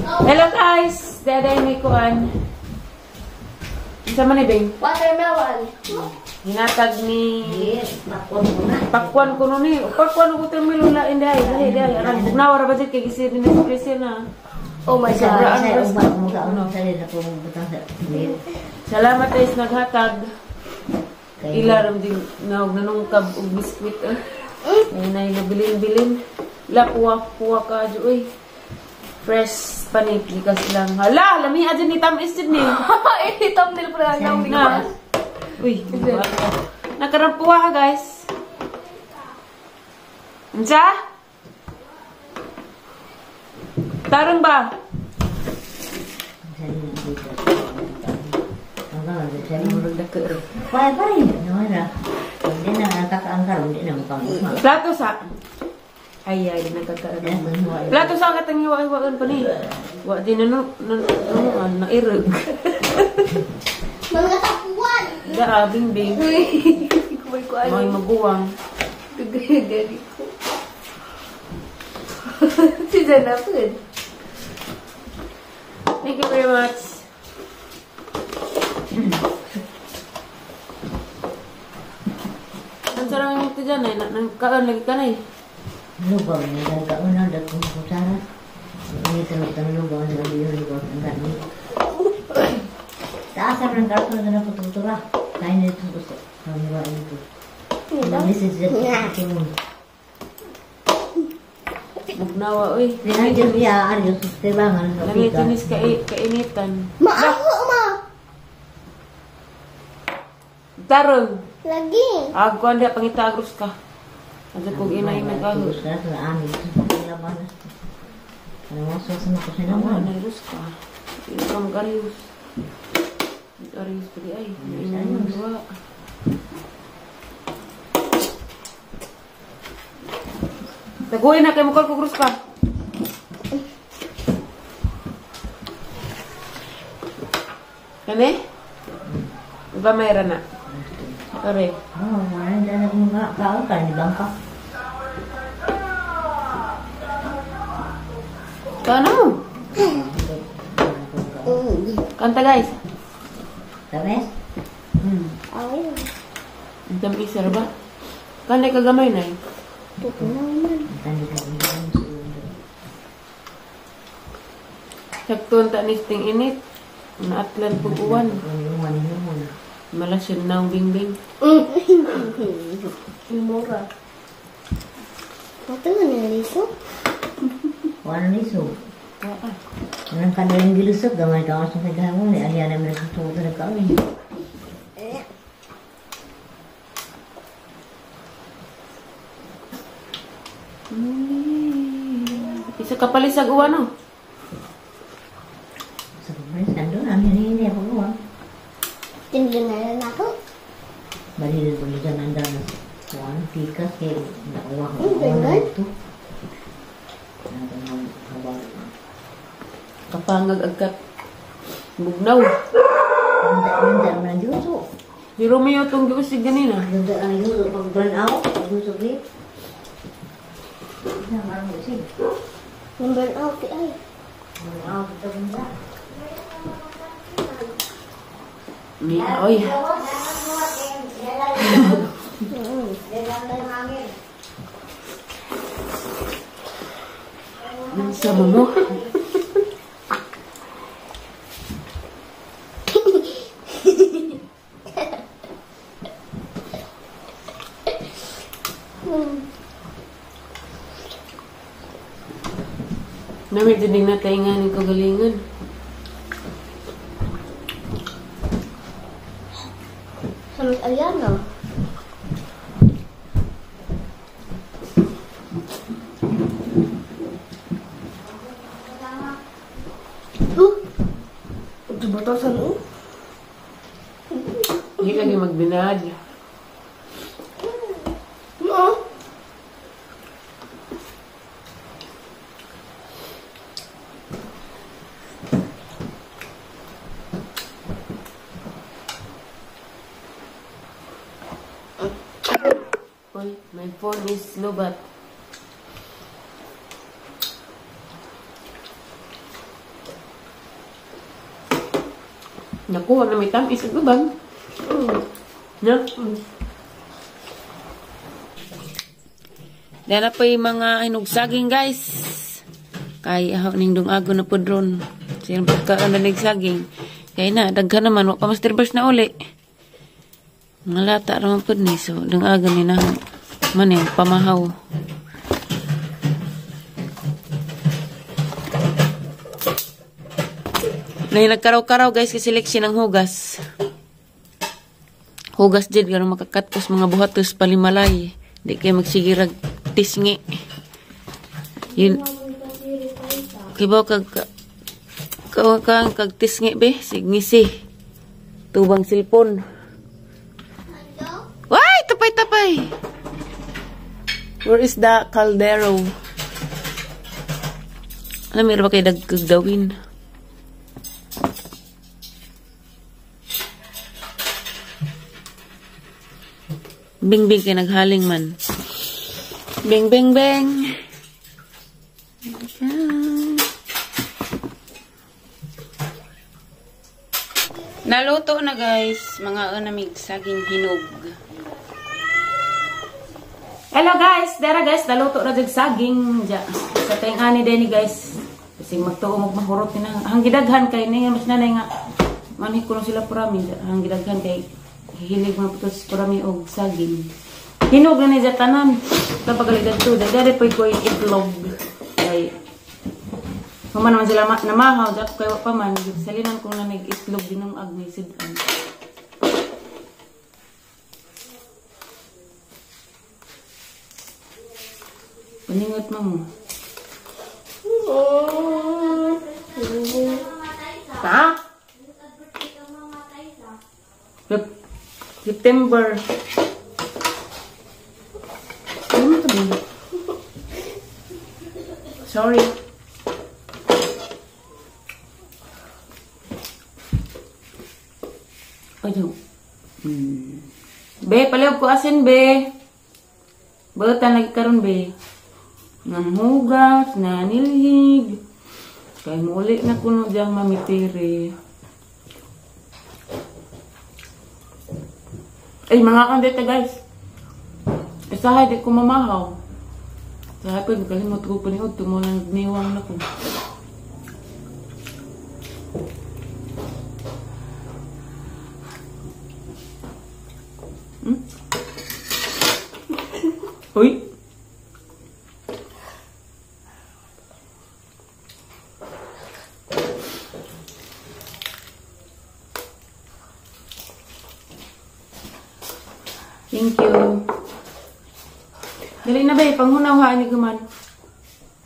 Hello guys! Daday ni Kuan. Isa man ni Bing? Watermelon. Hinatag ni... Pakwan ko nun eh. Pakwan ko watermelon lain dahi. Dahi. Arang bugnawar ba dyan kay gisir ni Nespresso na. Oh my God. Salamat guys naghatag. Ilaram din nanungkab og biskwit. Nay nabilin-bilin. Puwa ka uy. Fresh panipikas lang. Hala, lami aja ni Tam Isted ni. Ini thumbnail pernah nang Na. Uy, nakarampuwa ka guys. Unsa? Tarong ba? Plato sa. Ay, nagkakaroon. Plato sa katang iwa-iwaan pa ni. Wa din nairog. Mga tapuan. Da, bing-bing. May maguwang. Gagari ko. Si Janapin. Thank you very much. Ang sarang ito dyan eh. Nangkaan lagi ka na eh. Lugaw niya, nagkauna na kung kusara. Ini tanong lugaw na lugaw ang gani. Taas ang karton na pututura. Kain nito gusto. Kamiwa ito. Ini sisir ito. Bugnawa, uy. Dinadyan niya, ano, sustibangan. Lami tinis kainitan. Maaho, ma. Tarong. Lagi. Ako anda pangitagros ka. Asa kong inay nagagos. Sa amin, sa labanas. Ano masok sa mga Ano naman? nagagos ka. Ino ka mag-arius. Mag-arius pali ay. Ino ang dua. Taguin na kayo mukal kugros ka. Kani? Iba mayroon na. Kare. Oh, maraming dahil mga kaotan, di bangka. Kano? Kanta guys. Tapos? Ay. Ang tampisar ba? Kanay kagamay na eh. Tutunaw Tanda ka rin. Sakto ta nisting init. Naatlan pag uwan. Ano. Malas yun na ang bing-bing. Mura. Ito nga naliso? Ano niso? Waa. Anong kanalang gilusog, gamay ka sa kagawin. Aliyan namin nagtututo na kami. Isa ka palisag uwan no? Sa pagpalis, nandun ang hindi ako gawa. Tindihan na ako. Balilin ko dyan ang dami. Kuwan, tikas, kaya nakuha ko. Ganun? Ito. Kapangag agkat. Bugnaw. Nandang ang yuso. Si Romeo itong giusig ganina. Nandang ang yuso. Pag burn out, yuso rin. Marang usig. Yung burn out ay. Burn out, ito bunda. Ni oy. Sama mo. Namit din na taingan ng kagalingan. Samit Ariana. Ito ba ito sa loob? Hindi lagi magbinad. No. Oy, my phone is lobat. Nakuha na may tamis ang uban. No? Dala pa yung mga hinugsaging guys. Kaya ako ning dungago na po drone. Siyang pagkaan na nagsaging. Kaya na, daghan naman. Waka master brush na uli. Mga lata naman po ni. So, dungago ni na. Manin, pamahaw. Na nagkaraw-karaw guys kasi seleksyon ng hugas. Hugas dyan, gano'ng makakatpos mga buhatos palimalay. Di kayo magsigirag tisngi. Yun. Kibaw kag tisngi be, signisi. Tubang silpon. Why, tapay-tapay. Where is the caldero? Ano, meron ba kayo dagkagdawin? Bing bing kay naghaling man. Bing bing bing. Naluto na guys, mga unamig saging hinog. Hello guys, dara guys, naluto na jud saging ja. Sa tayong ani din guys. Kasi magtuo magmahurot na ang gidaghan kay ni mas nanay nga. Manhi ko sila purami, ang gidaghan kay hilig mga putos purami og saging. Hinog na ni tanan. Kapag galigad to, dali po ko itlog. Ay Mama naman sila namahaw, dap kayo pa man. Salinan kong na nag-itlog din ng agmay sidan. Paningot mo. Ha? September. Ano ito ba? Sorry. Ayo. Be, palihog ko asin, be. Bata lagi karon be. Nang hugas, nanilhig. Kay muli na kuno diyang mamitiri. Ay, mga kandeta guys. Isahay, di ko mamahaw. Isahay po, kalimot ko paniod. Tumulang niwang na ko. Uy! Thank you. Dali na ba, panghunaw ni guman.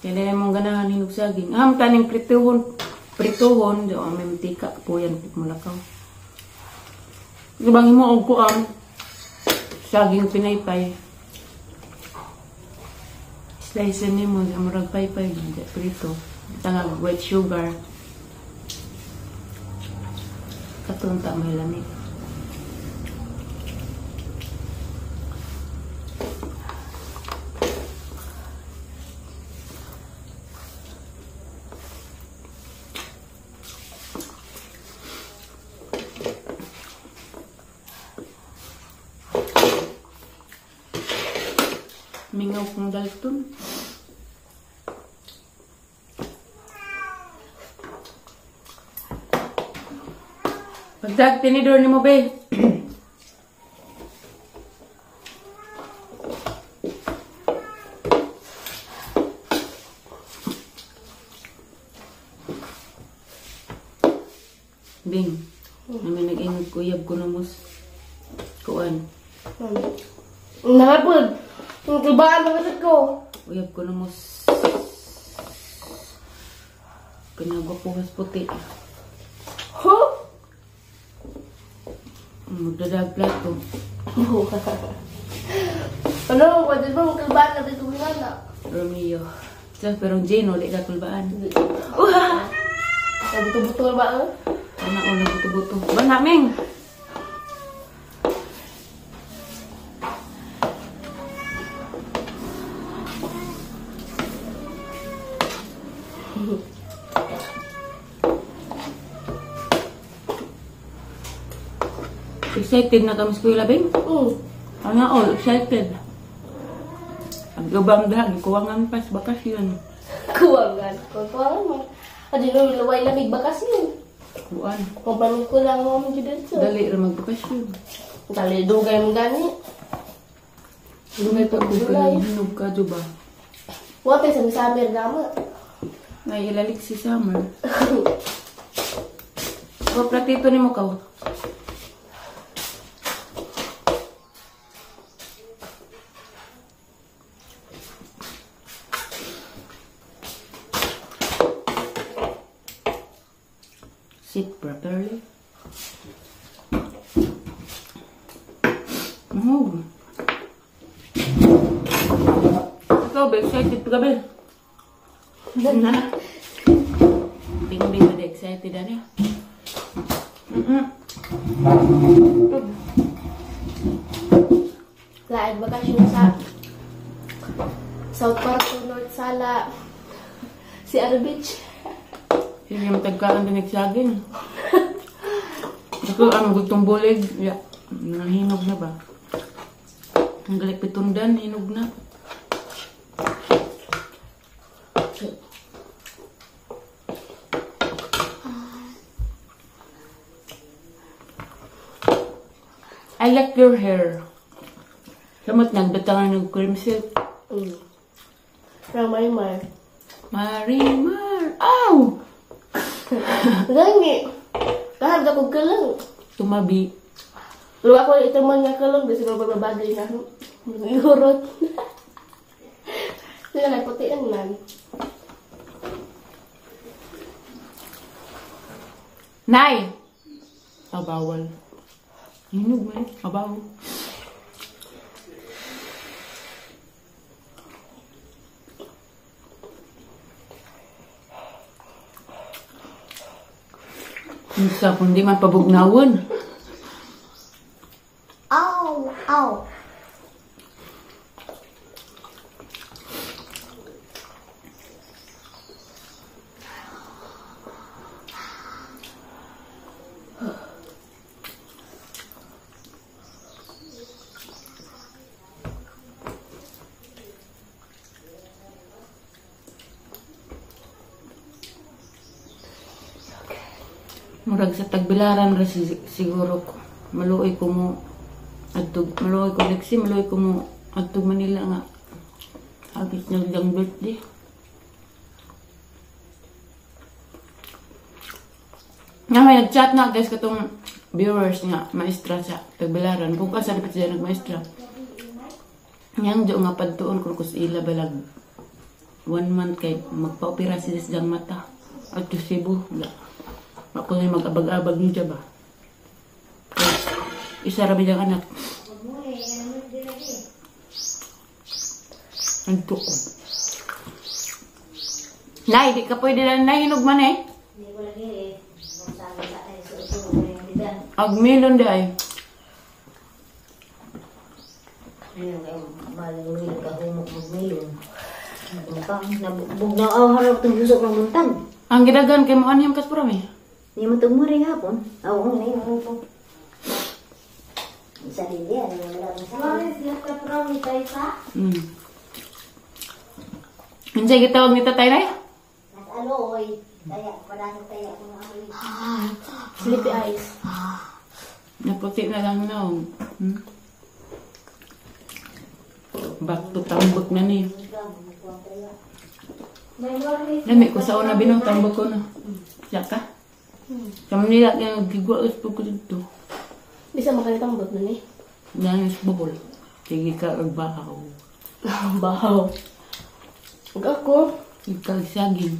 Kaya na mong ganahan hinog saging. Taning prituhon, do ang may mantika po yan, mulakaw. Ibang mo og kuang saging pinaypay. Slice ni mo, murag paypay, prito. Tangag white sugar. Katunta may lamig. Mingaw kong dalton. Pagdag tinidor ni mo, be. Bing, namin nag-ingog kuyab ko na mos. Kuan. Nakapod. Yung tibaan na kasat ko. Uyab ko na mos. Pinagwapuhas puti. Huh? Magdadag plato. Ano? Pwede ba yung tibaan na dito na? Romeo. So, pero Jane, ulit ka kulbaan. Buto-buto ba ang? Anak ko, nagbuto-buto. Ba naming? Excited na kami sa kuya labing. Ano all, excited. Ang gabang dahil, kuwangan pa sa bakasyon. Kuwangan. Kuwangan mo. Adi no, laway lamig bakasyon. Kuwan. Kumpanong ko lang mo mo dito. Dali rin magbakasyon. Dali, dugay mo gani. Dugay pa kung panahinog ka, diba? Wate sa misamer gama. May ilalik si Summer. O, platito ni mo ka. Sit properly. Oh. Ikaw ba excited ka ba? Na. Bing-bing ba excited na? Lain bakasyon sa South Park o North Sala. Si Aro Beach. Hindi yung tagkaan din nagsagin. Ako ang gutong bulig. Yeah. Hinog na ba? Ang galit pitundan, hinog na. I like your hair. Samot nagdatangan ng cream silk. Ramay-mar. Marimar! Ow! Gangi. Kahit ako kalang. Tumabi. Lu ako ito man nga kalang. Kasi babagay na. Ihurot. Sila na putian man. Nay! Abawal. Hinog man. Abaw. Minsan kung di man pabugnawan. Ow! Ow! Murag sa tagbilaran ra siguro ko. Maluoy ko mo adtog, maluoy ko Lexi, maluoy ko mo adtog Manila nga. Habis na lang birthday. Nga may nag-chat na guys katong viewers nga maestra sa tagbilaran. Kung ka sa dapat siya nagmaestra. Yang jo nga padtuon ko sa ila balag 1 month kay magpa-opera sila sa mata. At to Cebu. Ako na mag-abag-abag niya ba? Isa rabi ang anak. Anto ko. Nay, di ka pwede na nahinog man eh. Hindi ko lagi eh. Masabi sa ay susunod na yung bidan. Agmilon di ay. Ayun kayo, maluloy ka humok magmilon. Nabug na harap itong busok ng buntag. Ang gidagan kay mo aniyam kas pram eh. Hindi mo itong muring hapon. Oo, na yun po. Isa rin yan. Maris, yung kaprami tayo sa? Hindi gitawag ni tatay na eh? Nag-aloy. Kaya, parang kaya kung amoy. Sleepy eyes. Naputi na lang na. Back to tambok na ni. Dami ko sa una binong tambok ko na. Siya ka? Kami nila yung gigwa uspo ko dito. Bisa makalitambot na ni. Nangis buhol. Sige ka agbahaw. Bahaw. Huwag ako. Ikaw saging.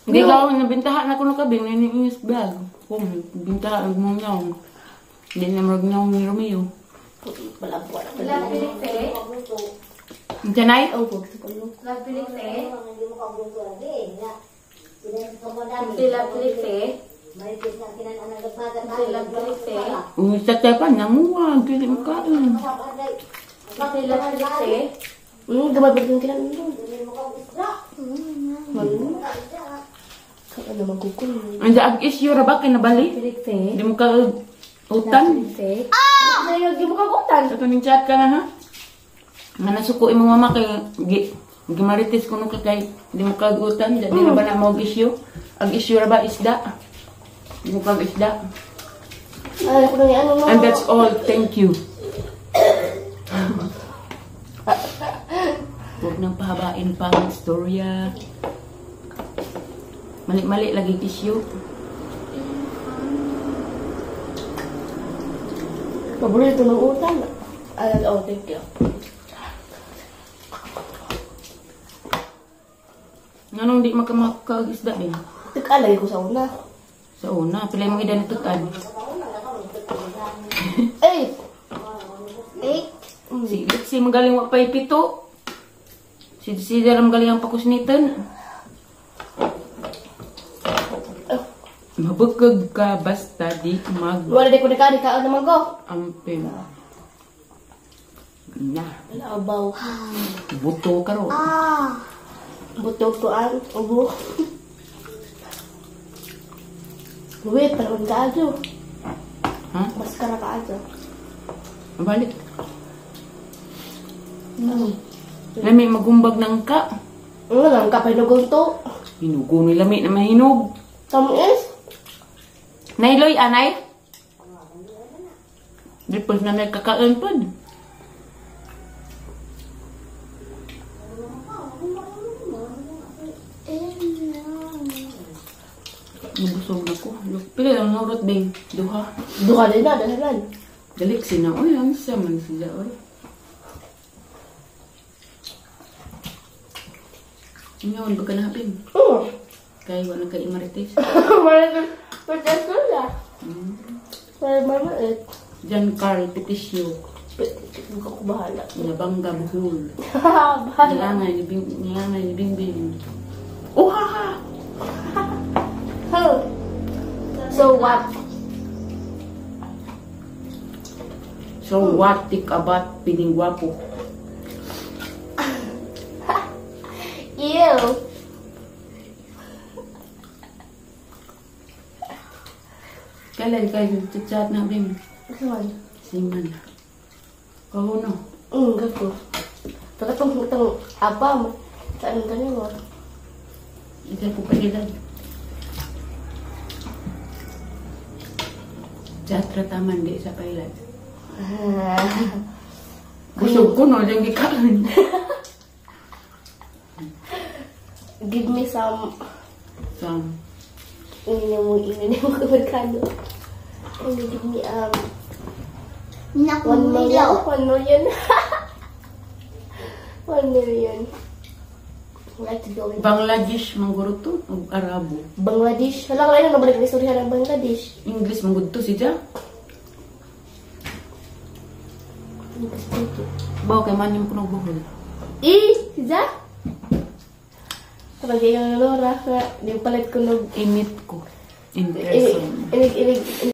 Hindi ka ako nabintahan ako ng kabing. Naniingis bag. Kung bintahan mo nyaw. Hindi na maragnaw ni Romeo. Malabwa. Nagpilik te? Diyan ay? Oh, huwag sa palo. Nagpilik te? Hindi mo kabuto lagi. Nagpilik te? Maripis na kinananang nagbaga Nagpilik te? Sa tepan, nanguwag. Pili mo kain. Nagpilik te? Gamay ba rin kailan nito? Malu. Kaya naman kukul. Ang daag issue ra ba kinabali? Nagpilik te? Hindi mo ka Utan. Fake. Sa'yo, di mo kagutan. Sa tuning chat ka na ha? Nga nasuko imong mama kay gimarites kuno ka kay di mo kagutan, di na ba na mo issue? Ang issue ra ba isda? Di mo kag isda. Ay, ko na ano mo. And that's all. Thank you. Huwag nang pahabain pa ang istorya. Mali-mali lagi issue. Paborito ng utan. Thank you. Nganong di makamakag isda din? Tikalay ko sa una. Sa una, pilay mong idan itutan. 8. Si magaling wa pay pito. Si daram galing ang pakusnitan. Mabukag ka basta di mag Wala di ko di ka naman ko. ampin. Na, Labaw. buto ka ro. Butog tuan. Ubo. Wait, panahon ka adyo. Ha? Maskara ka adyo. Balik. Lami magumbag ng ka. Ano lang ka pinugong to? Hinugo ni lami na mahinog. Tamis? Nailoy, anay? Di pa na may kakain pa. Nabusog na ko. Pila lang naurot, bing. Duha. Duha din na, dalalan. Dalik sina. Uy, ang siya man siya. Uy. Ngayon, baga na hapin. Kaya wala ka imarites. Pagkas ko na. Para mamait. Jan Carl Petisio. Hindi ko bahala. Nabangga buhol. Bahala. Nilangay ni Bingbing. Oh, ha, ha! So what? So what, tik abat, piling gwapo. Ew. Kailan kayo chat na, Bing? Saan? Siman. Kaho no? Gato. Takatong hutang apa mo? Saan ka niyo mo? Ikaw po panilan. Chat rataman di sa pailan. Busog ko no, dyan gikain. Give me some Sam. ini mo kabarkado. And give me 1 million. 1 million. 1 million. I like to go in Bangladesh, mangguro to. O Arabo. Bangladesh. Hala ka na nabalik na istorya ng Bangladesh. English, mangguro to siya. Bawa kay man yung punong buhol. Siya? Kapag yung lora, di palit ko nung Imit ko. In person. inig